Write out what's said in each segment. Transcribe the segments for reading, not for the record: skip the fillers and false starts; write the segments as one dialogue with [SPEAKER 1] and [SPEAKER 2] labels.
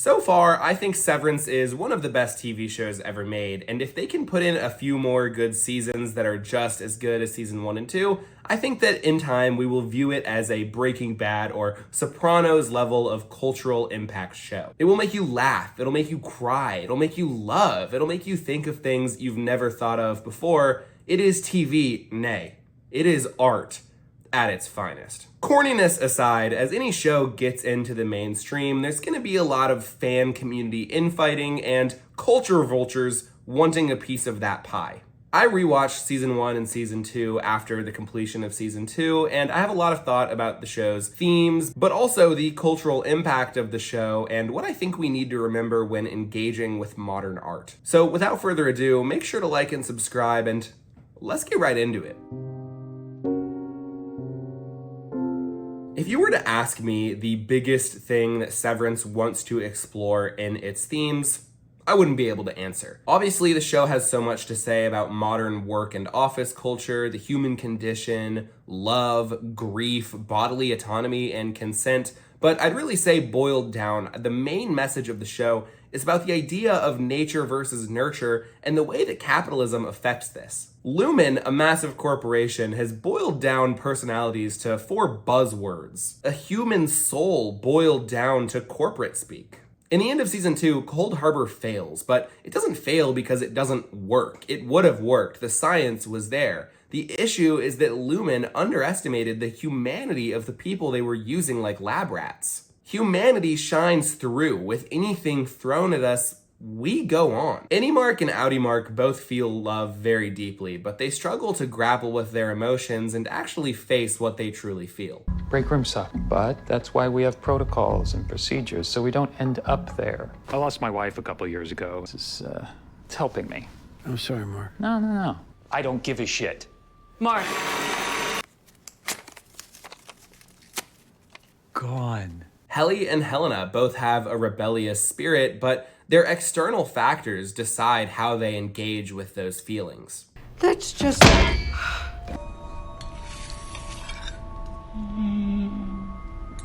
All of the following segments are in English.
[SPEAKER 1] So far, I think Severance is one of the best TV shows ever made, and if they can put in a few more good seasons that are just as good as season 1 and 2, I think that in time we will view it as a Breaking Bad or Sopranos level of cultural impact show. It will make you laugh, it'll make you cry, it'll make you love, it'll make you think of things you've never thought of before. It is TV, nay, it is art at its finest. Corniness aside, as any show gets into the mainstream, there's going to be a lot of fan community infighting and culture vultures wanting a piece of that pie. I rewatched season 1 and season 2 after the completion of season 2, and I have a lot of thought about the show's themes, but also the cultural impact of the show and what I think we need to remember when engaging with modern art. So without further ado, make sure to like and subscribe, and let's get right into it. If you were to ask me the biggest thing that Severance wants to explore in its themes, I wouldn't be able to answer. Obviously, the show has so much to say about modern work and office culture, the human condition, love, grief, bodily autonomy, and consent, but I'd really say boiled down, the main message of the show is about the idea of nature versus nurture and the way that capitalism affects this. Lumen, a massive corporation, has boiled down personalities to 4 buzzwords. A human soul boiled down to corporate speak. In the end of season 2, Cold Harbor fails, but it doesn't fail because it doesn't work. It would have worked. The science was there. The issue is that Lumen underestimated the humanity of the people they were using like lab rats. Humanity shines through. With anything thrown at us, we go on. Anymark and Outymark both feel love very deeply, but they struggle to grapple with their emotions and actually face what they truly feel.
[SPEAKER 2] Break rooms suck, but that's why we have protocols and procedures, so we don't end up there. I lost my wife a couple years ago. It's helping me.
[SPEAKER 3] I'm sorry, Mark.
[SPEAKER 2] No. I don't give a shit.
[SPEAKER 4] Mark.
[SPEAKER 3] Gone.
[SPEAKER 1] Helly and Helena both have a rebellious spirit, but their external factors decide how they engage with those feelings.
[SPEAKER 4] That's just...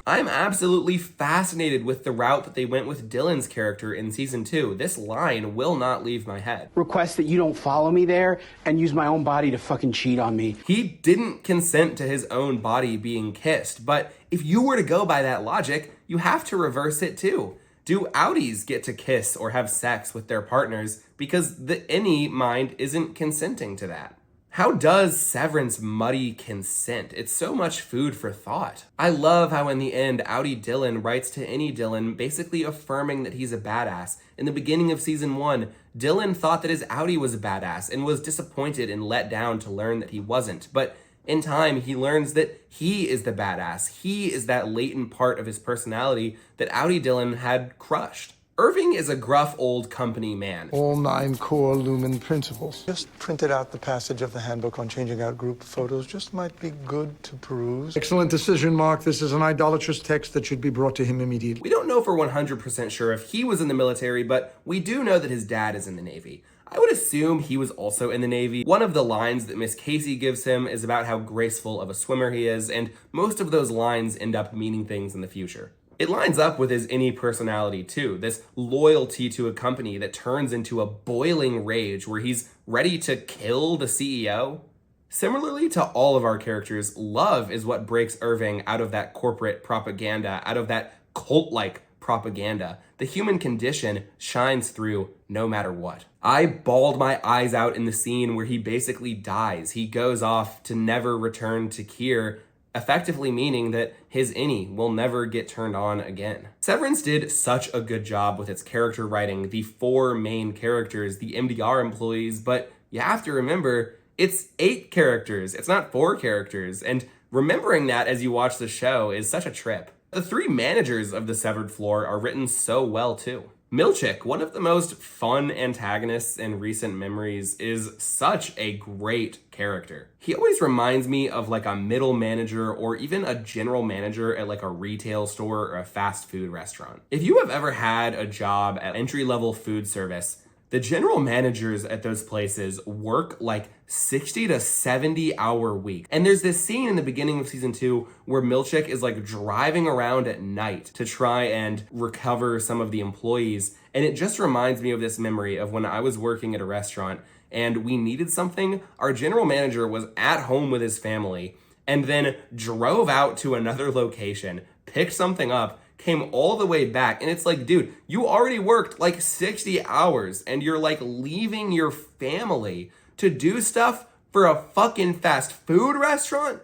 [SPEAKER 1] I'm absolutely fascinated with the route that they went with Dylan's character in season 2. This line will not leave my head.
[SPEAKER 5] Request that you don't follow me there and use my own body to fucking cheat on me.
[SPEAKER 1] He didn't consent to his own body being kissed, but if you were to go by that logic, you have to reverse it too. Do outies get to kiss or have sex with their partners because the any mind isn't consenting to that? How does Severance muddy consent? It's so much food for thought. I love how in the end, Outie Dylan writes to any Dylan, basically affirming that he's a badass. In the beginning of season 1, Dylan thought that his Outie was a badass and was disappointed and let down to learn that he wasn't. But in time, he learns that he is the badass. He is that latent part of his personality that Outie Dylan had crushed. Irving is a gruff old company man.
[SPEAKER 6] All 9 core Lumen principles.
[SPEAKER 7] Just printed out the passage of the handbook on changing out group photos. Just might be good to peruse.
[SPEAKER 6] Excellent decision, Mark. This is an idolatrous text that should be brought to him immediately.
[SPEAKER 1] We don't know for 100% sure if he was in the military, but we do know that his dad is in the Navy. I would assume he was also in the Navy. One of the lines that Miss Casey gives him is about how graceful of a swimmer he is, and most of those lines end up meaning things in the future. It lines up with his any personality too, this loyalty to a company that turns into a boiling rage where he's ready to kill the CEO. Similarly to all of our characters, love is what breaks Irving out of that corporate propaganda, out of that cult-like propaganda. The human condition shines through no matter what. I bawled my eyes out in the scene where he basically dies. He goes off to never return to Kier, effectively meaning that his innie will never get turned on again. Severance did such a good job with its character writing, the 4 main characters, the MDR employees, but you have to remember, it's 8 characters, it's not 4 characters, and remembering that as you watch the show is such a trip. The 3 managers of the Severed Floor are written so well too. Milchick, one of the most fun antagonists in recent memories, is such a great character. He always reminds me of like a middle manager or even a general manager at like a retail store or a fast food restaurant. If you have ever had a job at entry-level food service, The general managers at those places work like 60 to 70 hour weeks. And there's this scene in the beginning of season 2 where Milchick is like driving around at night to try and recover some of the employees. And it just reminds me of this memory of when I was working at a restaurant and we needed something. Our general manager was at home with his family and then drove out to another location, picked something up, came all the way back. And it's like, dude, you already worked like 60 hours and you're like leaving your family to do stuff for a fucking fast food restaurant?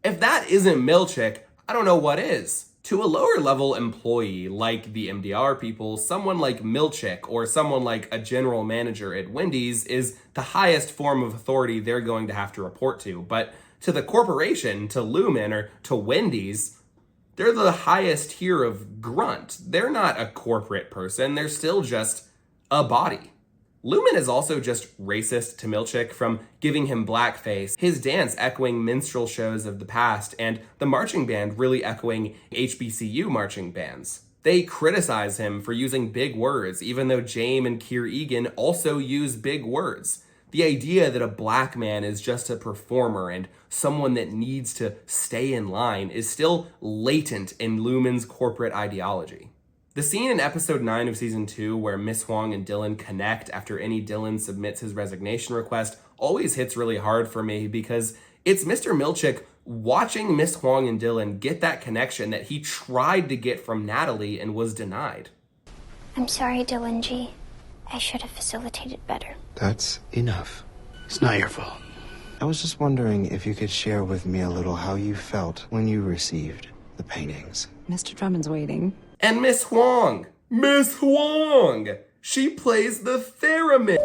[SPEAKER 1] If that isn't Milchick, I don't know what is. To a lower level employee like the MDR people, someone like Milchick or someone like a general manager at Wendy's is the highest form of authority they're going to have to report to. But to the corporation, to Lumen or to Wendy's, they're the highest tier of grunt. They're not a corporate person. They're still just a body. Lumen is also just racist to Milchick from giving him blackface, his dance echoing minstrel shows of the past, and the marching band really echoing HBCU marching bands. They criticize him for using big words, even though James and Keir Egan also use big words. The idea that a black man is just a performer and someone that needs to stay in line is still latent in Lumen's corporate ideology. The scene in episode 9 of season 2 where Miss Huang and Dylan connect after Dylan submits his resignation request always hits really hard for me because it's Mr. Milchick watching Miss Huang and Dylan get that connection that he tried to get from Natalie and was denied.
[SPEAKER 4] I'm sorry, Dylan G. I should have facilitated better.
[SPEAKER 8] That's enough.
[SPEAKER 5] It's not your fault.
[SPEAKER 8] I was just wondering if you could share with me a little how you felt when you received the paintings.
[SPEAKER 9] Mr. Drummond's waiting.
[SPEAKER 1] And Miss Huang! Miss Huang! She plays the theremin!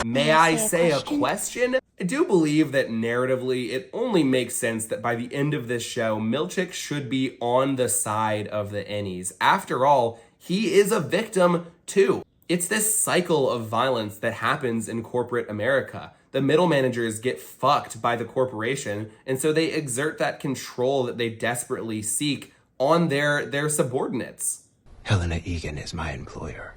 [SPEAKER 1] May I say a question? I do believe that narratively, it only makes sense that by the end of this show, Milchick should be on the side of the Ennies. After all, he is a victim too. It's this cycle of violence that happens in corporate America. The middle managers get fucked by the corporation, and so they exert that control that they desperately seek on their subordinates.
[SPEAKER 8] Helena Egan is my employer.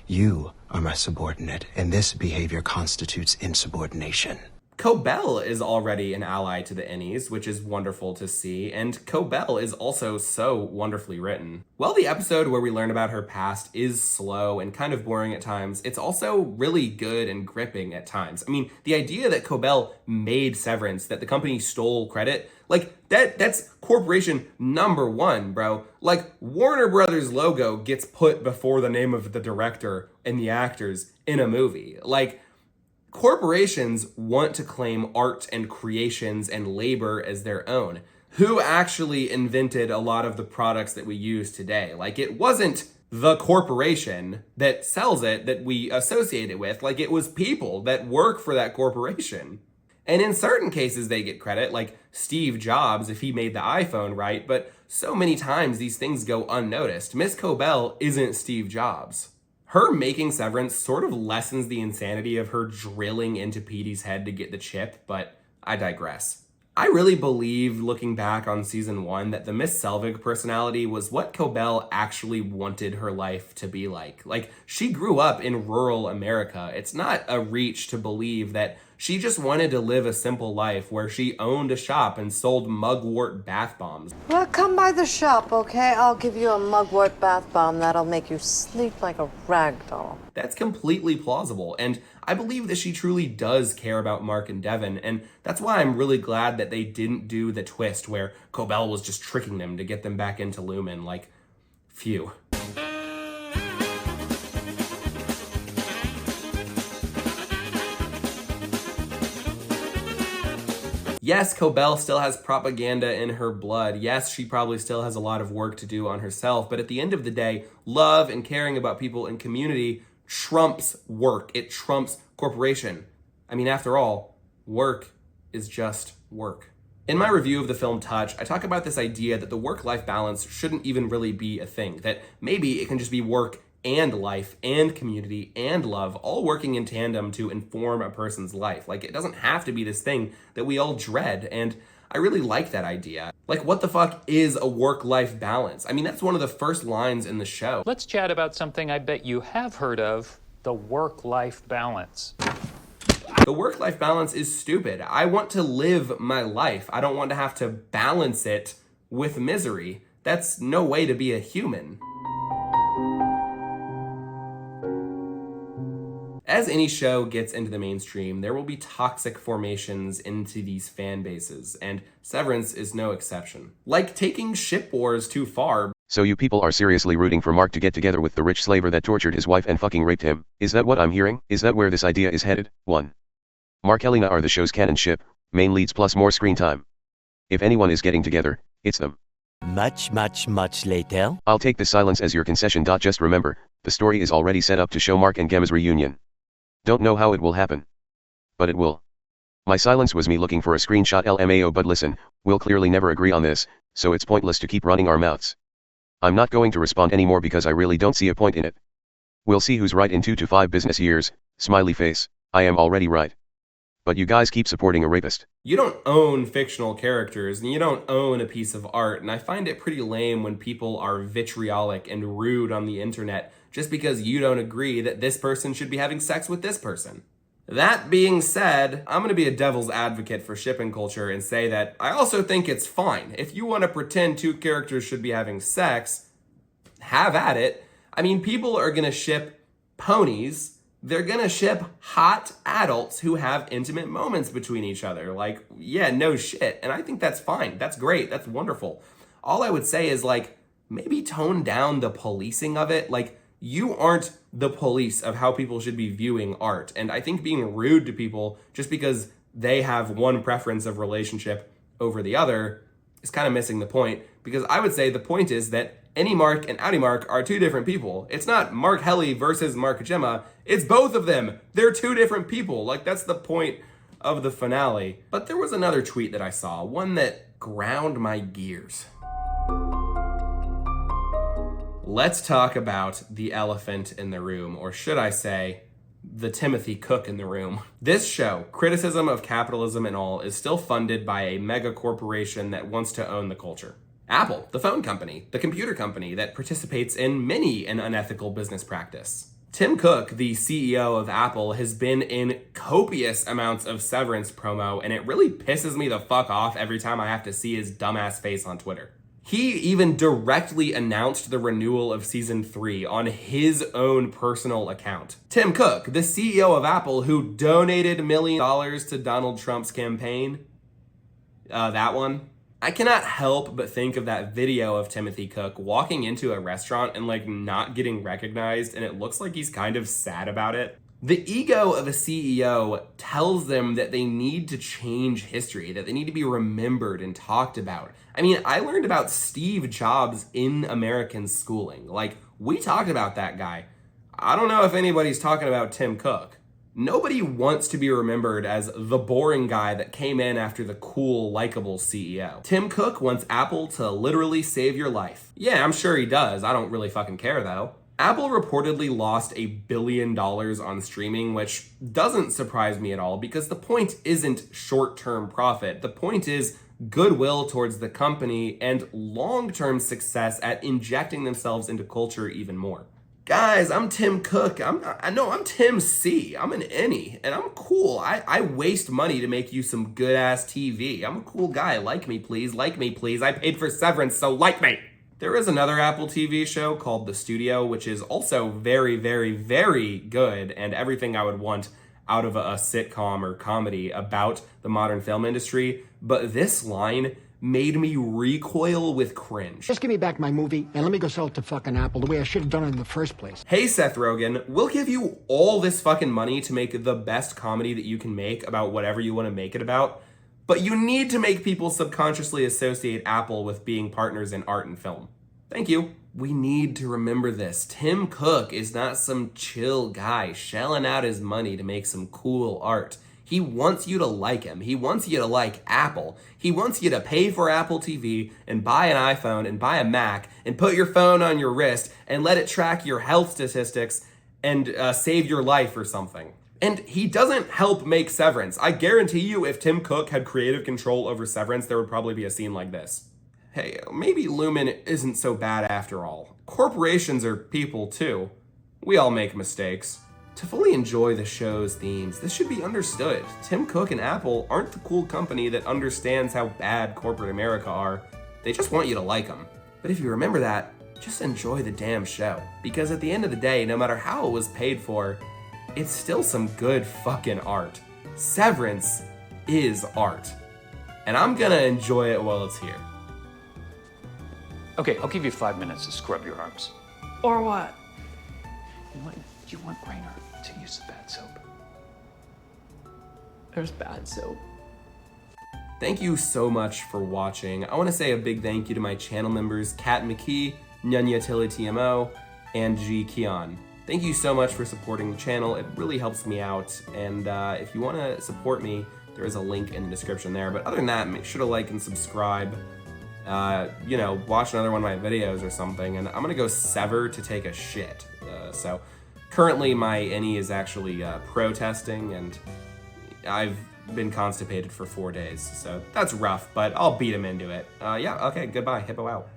[SPEAKER 8] You are my subordinate, and this behavior constitutes insubordination.
[SPEAKER 1] Cobell is already an ally to the Ennies, which is wonderful to see, and Cobell is also so wonderfully written. While the episode where we learn about her past is slow and kind of boring at times, it's also really good and gripping at times. I mean, the idea that Cobell made Severance, that the company stole credit, like, that's corporation number one, bro. Like, Warner Brothers logo gets put before the name of the director and the actors in a movie. Like, corporations want to claim art and creations and labor as their own. Who actually invented a lot of the products that we use today? Like, it wasn't the corporation that sells it that we associate it with. Like, it was people that work for that corporation. And in certain cases, they get credit, like Steve Jobs, if he made the iPhone, right? But so many times these things go unnoticed. Miss Cobell isn't Steve Jobs. Her making Severance sort of lessens the insanity of her drilling into Petey's head to get the chip, but I digress. I really believe, looking back on season 1, that the Miss Selvig personality was what Cobell actually wanted her life to be like. Like, she grew up in rural America. It's not a reach to believe that she just wanted to live a simple life where she owned a shop and sold mugwort bath bombs.
[SPEAKER 9] Well, come by the shop, okay? I'll give you a mugwort bath bomb that'll make you sleep like a rag doll.
[SPEAKER 1] That's completely plausible, and I believe that she truly does care about Mark and Devin, and that's why I'm really glad that they didn't do the twist where Cobell was just tricking them to get them back into Lumen. Like, phew. Yes, Cobell still has propaganda in her blood. Yes, she probably still has a lot of work to do on herself. But at the end of the day, love and caring about people in community trumps work. It trumps corporation. I mean, after all, work is just work. In my review of the film Touch, I talk about this idea that the work-life balance shouldn't even really be a thing. That maybe it can just be work and life and community and love all working in tandem to inform a person's life. Like, it doesn't have to be this thing that we all dread. And I really like that idea. Like, what the fuck is a work-life balance? I mean, that's one of the first lines in the show.
[SPEAKER 2] Let's chat about something I bet you have heard of, the work-life balance.
[SPEAKER 1] The work-life balance is stupid. I want to live my life. I don't want to have to balance it with misery. That's no way to be a human. As any show gets into the mainstream, there will be toxic formations into these fan bases, and Severance is no exception. Like taking ship wars too far.
[SPEAKER 10] So you people are seriously rooting for Mark to get together with the rich slaver that tortured his wife and fucking raped him? Is that what I'm hearing? Is that where this idea is headed? 1. Mark Helena are the show's canon ship, main leads plus more screen time. If anyone is getting together, it's them.
[SPEAKER 11] Much later.
[SPEAKER 10] I'll take the silence as your concession. Just remember, the story is already set up to show Mark and Gemma's reunion. Don't know how it will happen. But it will. My silence was me looking for a screenshot LMAO, but listen, we'll clearly never agree on this, so it's pointless to keep running our mouths. I'm not going to respond anymore because I really don't see a point in it. We'll see who's right in 2 to 5 business years, smiley face. I am already right. But you guys keep supporting a rapist.
[SPEAKER 1] You don't own fictional characters, and you don't own a piece of art, and I find it pretty lame when people are vitriolic and rude on the internet just because you don't agree that this person should be having sex with this person. That being said, I'm going to be a devil's advocate for shipping culture and say that I also think it's fine. If you want to pretend 2 characters should be having sex, have at it. I mean, people are going to ship ponies. They're going to ship hot adults who have intimate moments between each other. Like, yeah, no shit. And I think that's fine. That's great. That's wonderful. All I would say is, like, maybe tone down the policing of it. Like, you aren't the police of how people should be viewing art. And I think being rude to people just because they have one preference of relationship over the other is kind of missing the point. Because I would say the point is that Any Mark and Outie Mark are 2 different people. It's not Mark Helly versus Mark Gemma. It's both of them. They're 2 different people. Like, that's the point of the finale. But there was another tweet that I saw, one that ground my gears. Let's talk about the elephant in the room, or should I say, the Timothy Cook in the room. This show, criticism of capitalism and all, is still funded by a mega corporation that wants to own the culture. Apple, the phone company, the computer company that participates in many an unethical business practice. Tim Cook, the CEO of Apple, has been in copious amounts of Severance promo, and it really pisses me the fuck off every time I have to see his dumbass face on Twitter. He even directly announced the renewal of season 3 on his own personal account. Tim Cook, the CEO of Apple, who donated $1 million to Donald Trump's campaign. That one. I cannot help but think of that video of Timothy Cook walking into a restaurant and like not getting recognized, and it looks like he's kind of sad about it. The ego of a CEO tells them that they need to change history, that they need to be remembered and talked about. I mean, I learned about Steve Jobs in American schooling. Like, we talked about that guy. I don't know if anybody's talking about Tim Cook. Nobody wants to be remembered as the boring guy that came in after the cool, likable CEO. Tim Cook wants Apple to literally save your life. Yeah, I'm sure he does. I don't really fucking care though. Apple reportedly lost $1 billion on streaming, which doesn't surprise me at all because the point isn't short-term profit. The point is goodwill towards the company and long-term success at injecting themselves into culture even more. Guys, I'm Tim Cook. I'm Tim C. I'm an innie, and I'm cool. I waste money to make you some good-ass TV. I'm a cool guy. Like me, please. Like me, please. I paid for Severance, so like me. There is another Apple TV show called The Studio, which is also very, very, very good and everything I would want out of a sitcom or comedy about the modern film industry. But this line made me recoil with cringe.
[SPEAKER 12] Just give me back my movie and let me go sell it to fucking Apple the way I should have done it in the first place.
[SPEAKER 1] Hey, Seth Rogen, we'll give you all this fucking money to make the best comedy that you can make about whatever you want to make it about. But you need to make people subconsciously associate Apple with being partners in art and film. Thank you. We need to remember this. Tim Cook is not some chill guy shelling out his money to make some cool art. He wants you to like him. He wants you to like Apple. He wants you to pay for Apple TV and buy an iPhone and buy a Mac and put your phone on your wrist and let it track your health statistics and save your life or something. And he doesn't help make Severance. I guarantee you if Tim Cook had creative control over Severance, there would probably be a scene like this. Hey, maybe Lumen isn't so bad after all. Corporations are people too. We all make mistakes. To fully enjoy the show's themes, this should be understood. Tim Cook and Apple aren't the cool company that understands how bad corporate America are. They just want you to like them. But if you remember that, just enjoy the damn show. Because at the end of the day, no matter how it was paid for, it's still some good fucking art. Severance is art. And I'm gonna enjoy it while it's here.
[SPEAKER 2] Okay, I'll give you 5 minutes to scrub your arms.
[SPEAKER 13] Or what?
[SPEAKER 2] You want Rainer to use the bad soap.
[SPEAKER 13] There's bad soap.
[SPEAKER 1] Thank you so much for watching. I want to say a big thank you to my channel members, Kat McKee, Nyanya Tilly TMO, and G Keon. Thank you so much for supporting the channel. It really helps me out. And if you want to support me, there is a link in the description there. But other than that, make sure to like and subscribe. You know, watch another one of my videos or something. And I'm going to go sever to take a shit. So currently my innie is actually protesting, and I've been constipated for 4 days. So that's rough, but I'll beat him into it. Yeah, okay, goodbye. Hippo out.